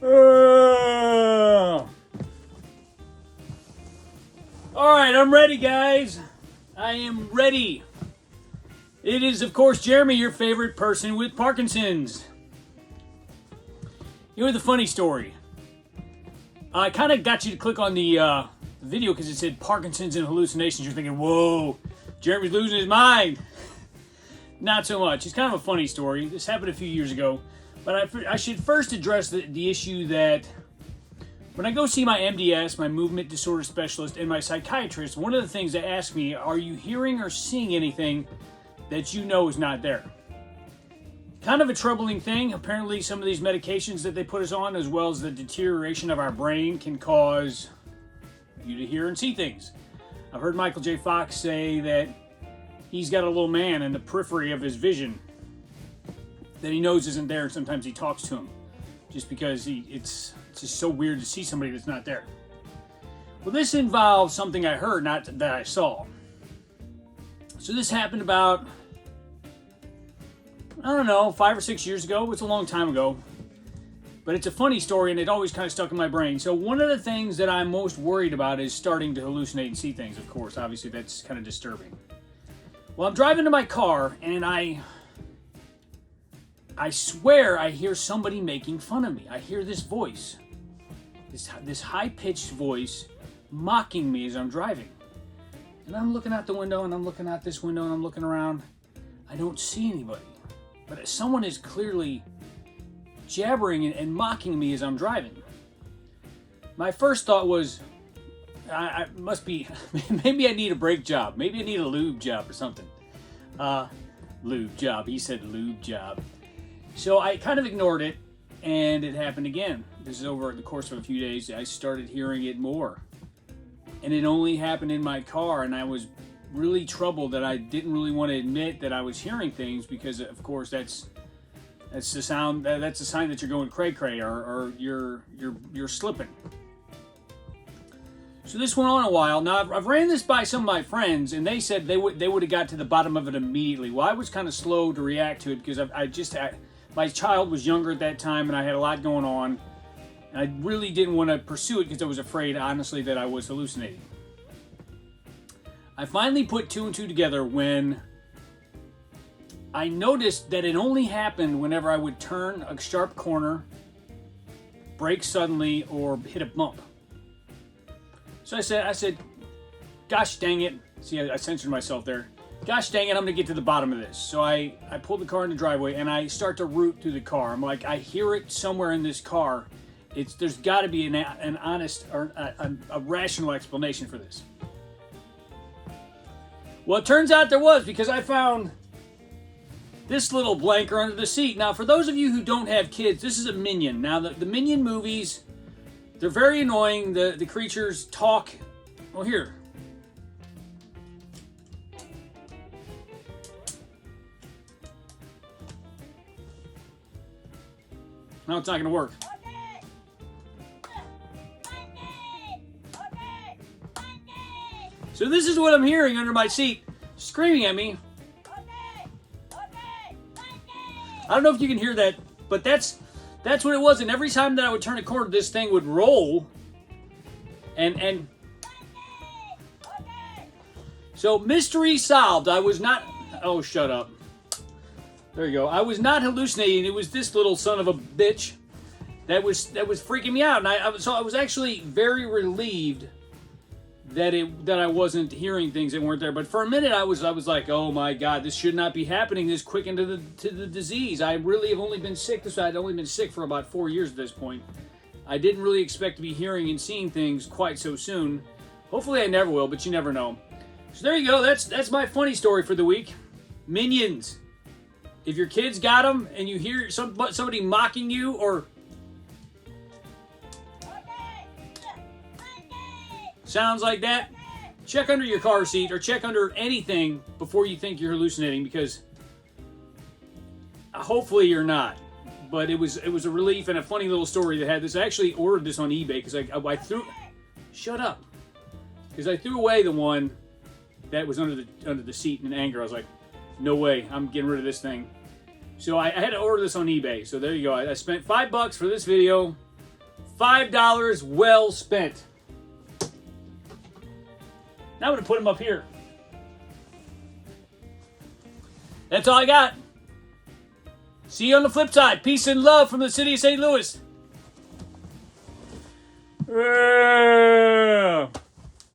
All right, I'm ready, guys. I am ready. It is, of course, Jeremy, your favorite person with Parkinson's. You know the funny story. I kind of got you to click on the video because it said Parkinson's and hallucinations. You're thinking, whoa, Jeremy's losing his mind. Not so much. It's kind of a funny story. This happened a few years ago. But I should first address the issue that when I go see my MDS, my movement disorder specialist, and my psychiatrist, one of the things they ask me, are you hearing or seeing anything that you know is not there? Kind of a troubling thing. Apparently, some of these medications that they put us on, as well as the deterioration of our brain, can cause you to hear and see things. I've heard Michael J. Fox say that he's got a little man in the periphery of his vision that he knows isn't there, and sometimes he talks to him just because it's just so weird to see somebody that's not there. Well, this involves something I heard, not that I saw. So this happened about, I don't know, 5 or 6 years ago. It was a long time ago. But it's a funny story, and it always kind of stuck in my brain. So one of the things that I'm most worried about is starting to hallucinate and see things, of course. Obviously, that's kind of disturbing. Well, I'm driving to my car, and I swear I hear somebody making fun of me. I hear this voice, this high-pitched voice mocking me as I'm driving. And I'm looking out the window, and I'm looking out this window, and I'm looking around. I don't see anybody. But someone is clearly jabbering and mocking me as I'm driving. My first thought was, I must be, maybe I need a brake job. Maybe I need a lube job or something. Lube job. He said lube job. So I kind of ignored it, and it happened again. This is over the course of a few days. I started hearing it more. And it only happened in my car, and I was really troubled that I didn't really want to admit that I was hearing things because, of course, that's the sound. That's a sign that you're going cray-cray or you're slipping. So this went on a while. Now I've ran this by some of my friends, and they said they would have got to the bottom of it immediately. Well, I was kind of slow to react to it because my child was younger at that time, and I had a lot going on. And I really didn't want to pursue it because I was afraid, honestly, that I was hallucinating. I finally put two and two together when I noticed that it only happened whenever I would turn a sharp corner, brake suddenly, or hit a bump. So I said, gosh dang it. See, I censored myself there. Gosh dang it, I'm going to get to the bottom of this. So I pulled the car in the driveway, and I start to root through the car. I'm like, I hear it somewhere in this car. There's got to be an honest or a rational explanation for this. Well, it turns out there was, because I found this little blanker under the seat. Now, for those of you who don't have kids, this is a Minion. Now, the Minion movies, they're very annoying. The creatures talk. Well, here. No, it's not going to work. So this is what I'm hearing under my seat, screaming at me. I don't know if you can hear that, but that's what it was. And every time that I would turn a corner, this thing would roll. And so mystery solved. I was not. Oh, shut up. There you go. I was not hallucinating. It was this little son of a bitch that was freaking me out. And I was actually very relieved that I wasn't hearing things that weren't there. But for a minute, I was like, oh my God, this should not be happening this quick into the disease. I really have only been sick. I'd only been sick for about 4 years at this point. I didn't really expect to be hearing and seeing things quite so soon. Hopefully I never will, but you never know. So there you go. That's my funny story for the week. Minions. If your kids got them and you hear somebody mocking you or sounds like that, check under your car seat or check under anything before you think you're hallucinating, because hopefully you're not. But it was a relief and a funny little story that had this. I actually ordered this on eBay because I threw. Shut up. Because I threw away the one that was under the seat in anger. I was like, no way, I'm getting rid of this thing. So I had to order this on eBay. So there you go. I spent $5 for this video. $5 well spent. Now I'm going to put them up here. That's all I got. See you on the flip side. Peace and love from the city of St. Louis. Yeah.